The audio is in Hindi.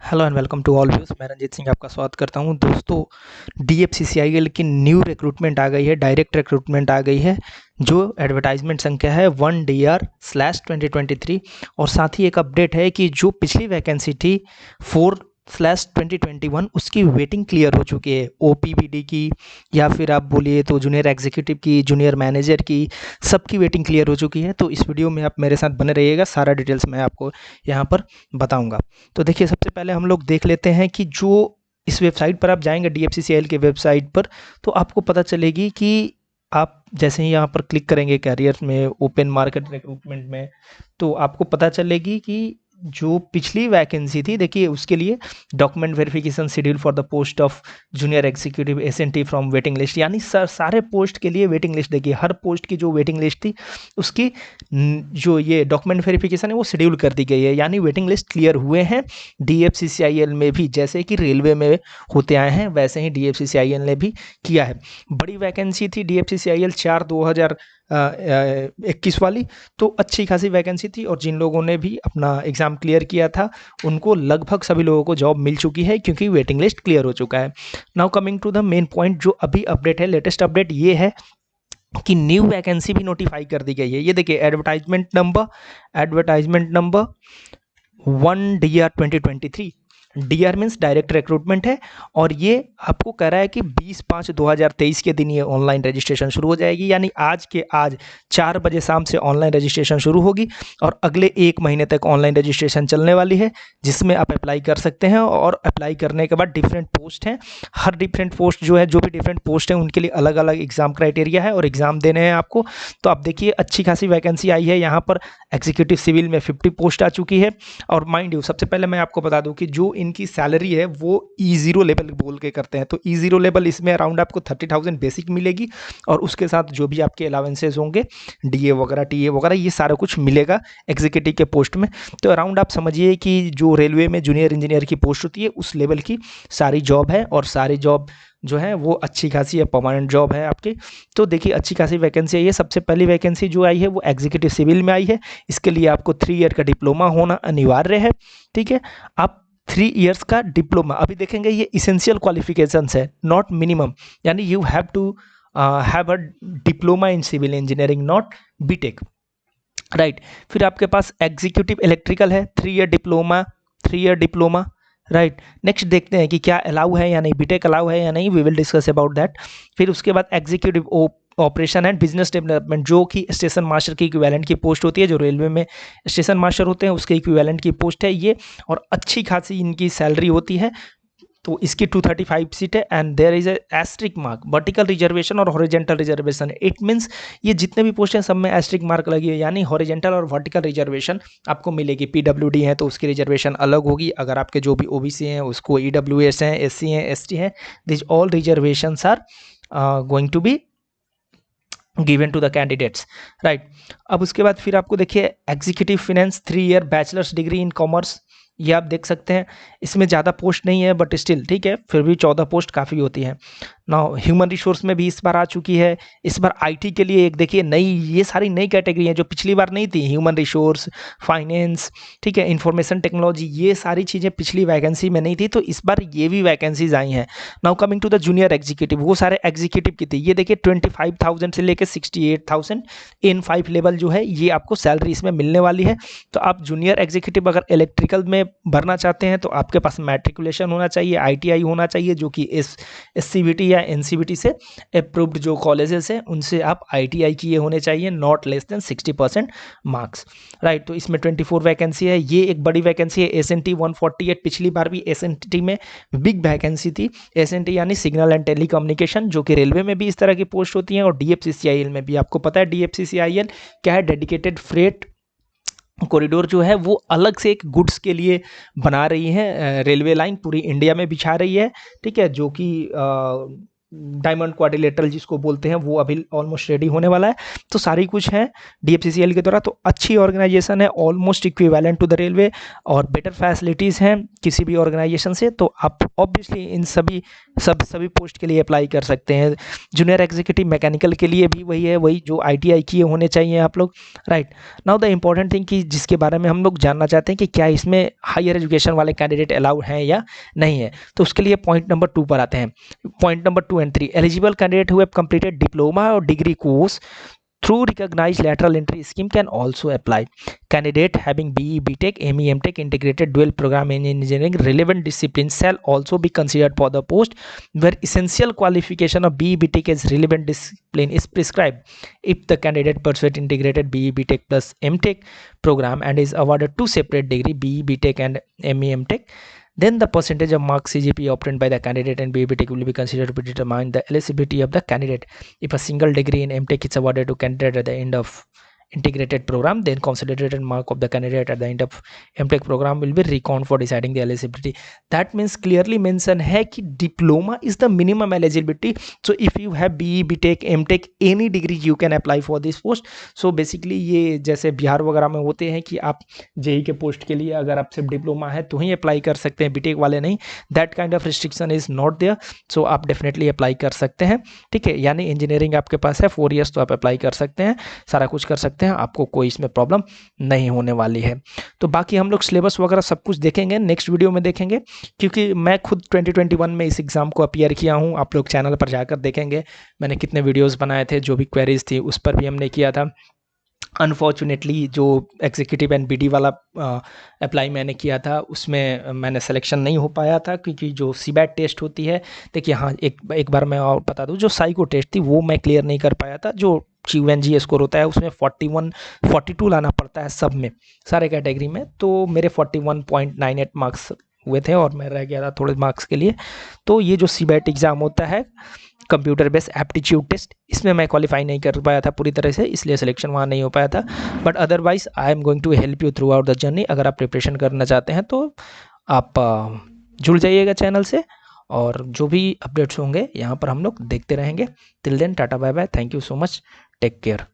Hello and welcome to all views. मैं रंजीत सिंह आपका स्वागत करता हूं। दोस्तों, DFCCIL की न्यू रिक्रूटमेंट आ गई है, डायरेक्ट रिक्रूटमेंट आ गई है, जो एडवर्टाइजमेंट संख्या है 1DR/2023। और साथ ही एक अपडेट है कि जो पिछली वैकेंसी थी 4/2021 उसकी वेटिंग क्लियर हो चुकी है। OPBD की या फिर आप बोलिए तो जूनियर एग्जीक्यूटिव की, जूनियर मैनेजर की, सबकी वेटिंग क्लियर हो चुकी है। तो इस वीडियो में आप मेरे साथ बने रहिएगा, सारा डिटेल्स मैं आपको यहाँ पर बताऊँगा। तो देखिए, सबसे पहले हम लोग देख लेते हैं कि जो इस वेबसाइट पर आप जाएंगे DFCCIL के वेबसाइट पर, तो आपको पता चलेगी कि आप जैसे ही यहाँ पर क्लिक करेंगे कैरियर में, ओपन मार्केट रिक्रूटमेंट में, तो आपको पता चलेगी कि जो पिछली वैकेंसी थी, देखिए उसके लिए document verification schedule for the post of junior executive SNT from waiting list, यानी सारे पोस्ट के लिए वेटिंग लिस्ट। देखिए हर पोस्ट की जो वेटिंग लिस्ट थी उसकी जो ये डॉक्यूमेंट वेरिफिकेशन है वो शेड्यूल कर दी गई है, यानी वेटिंग लिस्ट क्लियर हुए हैं। DFCCIL में भी जैसे कि रेलवे में होते आए हैं वैसे ही DFCCIL ने भी किया है। बड़ी वैकेंसी थी DFCCIL 4/2021 वाली, तो अच्छी खासी वैकेंसी थी और जिन लोगों ने भी अपना एग्ज़ाम क्लियर किया था उनको लगभग सभी लोगों को जॉब मिल चुकी है क्योंकि वेटिंग लिस्ट क्लियर हो चुका है। Now coming to the main point, जो अभी अपडेट है, लेटेस्ट अपडेट ये है कि न्यू वैकेंसी भी नोटिफाई कर दी गई है। ये देखिए advertisement number 1DR/2023। DR means direct recruitment है और ये आपको कह रहा है कि 20/5/2023 के दिन ये ऑनलाइन रजिस्ट्रेशन शुरू हो जाएगी, यानी आज 4 बजे शाम से ऑनलाइन रजिस्ट्रेशन शुरू होगी और अगले 1 महीने तक ऑनलाइन रजिस्ट्रेशन चलने वाली है, जिसमें आप अप्लाई कर सकते हैं। और अप्लाई करने के बाद डिफरेंट पोस्ट हैं, हर डिफरेंट पोस्ट जो भी डिफरेंट पोस्ट हैं उनके लिए अलग अलग एग्जाम क्राइटेरिया है और एग्जाम देने हैं आपको। तो आप देखिए अच्छी खासी वैकेंसी आई है। यहाँ पर एग्जीक्यूटिव सिविल में 50 पोस्ट आ चुकी है। और माइंड यू, सबसे पहले मैं आपको बता दूं कि जो इनकी सैलरी है वो E0 लेवल बोल के करते हैं, तो E0 लेवल इसमें अराउंड आपको 30,000 बेसिक मिलेगी और उसके साथ जो भी आपके अलावेंसेज होंगे, DA वगैरह, TA वगैरह, ये सारा कुछ मिलेगा एग्जीक्यूटिव के पोस्ट में। तो अराउंड आप समझिए कि जो रेलवे में जूनियर इंजीनियर की पोस्ट होती है उस लेवल की सारी जॉब है और सारी जॉब जो है वो अच्छी खासी है, परमानेंट जॉब है आपकी। तो देखिए अच्छी खासी वैकेंसी आई है। सबसे पहली वैकेंसी जो आई है वो एग्जीक्यूटिव सिविल में आई है। इसके लिए आपको 3 ईयर का डिप्लोमा होना अनिवार्य है, ठीक है। आप 3 ईयर्स का डिप्लोमा, अभी देखेंगे ये इसेंशियल क्वालिफिकेशंस है, नॉट मिनिमम, यानी you have to have a diploma in civil engineering, not BTech, right. फिर आपके पास एग्जीक्यूटिव इलेक्ट्रिकल है, 3 ईयर डिप्लोमा, राइट। नेक्स्ट देखते हैं कि क्या अलाउ है या नहीं, बीटेक अलाउ है या नहीं, we will discuss about that. फिर उसके बाद executive operation and business development, जो कि स्टेशन मास्टर की इक्विवेलेंट की पोस्ट होती है, जो रेलवे में स्टेशन मास्टर होते हैं उसके इक्विवेलेंट की पोस्ट है ये, और अच्छी खासी इनकी सैलरी होती है। तो इसकी 235 सीट है and there is asterisk mark, vertical reservation और हॉरिजेंटल रिजर्वेशन। इट मीन्स ये जितने भी पोस्ट हैं सब में एस्ट्रिक मार्क लगी है, यानी हॉरिजेंटल और वर्टिकल रिजर्वेशन आपको मिलेगी। PWD है तो उसकी रिजर्वेशन अलग होगी, अगर आपके जो भी OBC हैं उसको EWS हैं, SC हैं, ST हैं, this all reservations are going to be given to the candidates, right. अब उसके बाद फिर आपको देखिए executive finance 3 year bachelors degree in commerce, ये आप देख सकते हैं। इसमें ज़्यादा पोस्ट नहीं है बट स्टिल ठीक है, फिर भी 14 पोस्ट काफ़ी होती हैं। नाउ ह्यूमन रिसोर्स में भी इस बार आ चुकी है। इस बार IT के लिए एक देखिए नई, ये सारी नई कैटेगरी हैं जो पिछली बार नहीं थी, ह्यूमन रिसोर्स, फाइनेंस, ठीक है, इंफॉर्मेशन टेक्नोलॉजी, ये सारी चीज़ें पिछली वैकेंसी में नहीं थी, तो इस बार ये भी वैकेंसीज आई हैं। Now coming to the junior executive, वो सारे एग्जीक्यूटिव की थी। ये देखिए 25,000 से लेकर 68,000 N5 लेवल जो है ये आपको सैलरी इसमें मिलने वाली है। तो आप जूनियर एग्जीक्यूटिव अगर इलेक्ट्रिकल में भरना चाहते हैं तो आपके पास मैट्रिकुलेशन होना चाहिए, ITI होना चाहिए, जो कि SCBT या NCBT से अप्रूव्ड जो कॉलेजेस हैं उनसे आप ITI किए होने चाहिए, not less than 60% marks, right. तो इसमें 24 वैकेंसी है, ये एक बड़ी वैकेंसी है। SNT 148, पिछली बार भी SNT में बिग वैकेंसी थी। SNT यानी सिग्नल एंड टेलीकम्युनिकेशन, जो कि रेलवे में भी इस तरह की पोस्ट होती हैं और DFCCIL में भी। आपको पता है DFCCIL क्या है, डेडिकेटेड फ्रेट कॉरिडोर जो है वो अलग से एक गुड्स के लिए बना रही है, रेलवे लाइन पूरी इंडिया में बिछा रही है, ठीक है, जो कि डायमंड क्वाड्रिलेटरल जिसको बोलते हैं वो अभी ऑलमोस्ट रेडी होने वाला है। तो सारी कुछ है DFCCL के द्वारा। तो अच्छी ऑर्गेनाइजेशन है, almost equivalent to the railway और बेटर फैसिलिटीज़ हैं किसी भी ऑर्गेनाइजेशन से। तो आप ऑब्वियसली इन सभी पोस्ट के लिए अप्लाई कर सकते हैं। जूनियर एग्जीक्यूटिव मैकेनिकल के लिए भी वही है, वही जो ITI किए होने चाहिए आप लोग, right. Now the important thing कि जिसके बारे में हम लोग जानना चाहते हैं कि क्या इसमें हायर एजुकेशन वाले कैंडिडेट अलाउड हैं या नहीं है। तो उसके लिए पॉइंट नंबर 2 पर आते हैं। Point number 2 and 3, eligible candidate who have completed diploma or degree course through recognized lateral entry scheme can also apply. Candidate having BE, BTech, ME, MTech integrated dual program in engineering relevant disciplines shall also be considered for the post where essential qualification of BE, BTech as relevant discipline is prescribed. If the candidate pursued integrated BE, BTech plus MTech program and is awarded 2 separate degree BE, BTech and ME, MTech, then the percentage of marks CGPA obtained by the candidate and BE, BTech will be considered to determine the eligibility of the candidate. If a single degree in MTech is awarded to candidate at the end of integrated program, then consolidated mark of the candidate at the end of MTech program will be reckoned for deciding the eligibility. That means clearly mention है कि diploma is the minimum eligibility. So if you have BE, BTech, MTech, any degree you can apply for this post. So basically ये जैसे बिहार वगैरह में होते हैं कि आप JEE के पोस्ट के लिए अगर आप सिर्फ डिप्लोमा है तो ही अप्लाई कर सकते हैं, BTech वाले नहीं। That kind of restriction is not there. So आप डेफिनेटली अप्लाई कर सकते हैं, ठीक है। यानी इंजीनियरिंग आपके पास है 4 ईयर्स, तो आप अप्लाई कर सकते हैं, सारा कुछ कर सकते हैं, आपको कोई इसमें प्रॉब्लम नहीं होने वाली है। तो बाकी हम लोग सिलेबस वगैरह सब कुछ देखेंगे, नेक्स्ट वीडियो में देखेंगे, क्योंकि मैं खुद 2021 में इस एग्ज़ाम को अपीयर किया हूँ। आप लोग चैनल पर जाकर देखेंगे मैंने कितने वीडियोज़ बनाए थे, जो भी क्वेरीज थी उस पर भी हमने किया था। अनफॉर्चुनेटली जो एग्जीक्यूटिव एंड BD वाला अप्लाई मैंने किया था उसमें मैंने सिलेक्शन नहीं हो पाया था, क्योंकि जो CBAT टेस्ट होती है, देखिए हाँ एक बार मैं और बता दूं, जो साइको टेस्ट थी वो मैं क्लियर नहीं कर पाया था। जो QNG स्कोर होता है उसमें 41 42 लाना पड़ता है सब में, सारे कैटेगरी में। तो मेरे 41.98 मार्क्स हुए थे और मैं रह गया था थोड़े मार्क्स के लिए। तो ये जो CBAT एग्ज़ाम होता है कंप्यूटर बेस्ड एप्टीट्यूड टेस्ट, इसमें मैं क्वालिफाई नहीं कर पाया था पूरी तरह से, इसलिए सिलेक्शन वहाँ नहीं हो पाया था। But otherwise I am going to help you throughout the journey. अगर आप प्रिपरेशन करना चाहते हैं तो आप जुड़ जाइएगा चैनल से, और जो भी अपडेट्स होंगे यहाँ पर हम लोग देखते रहेंगे। Till then tata bye bye, thank you so much, take care.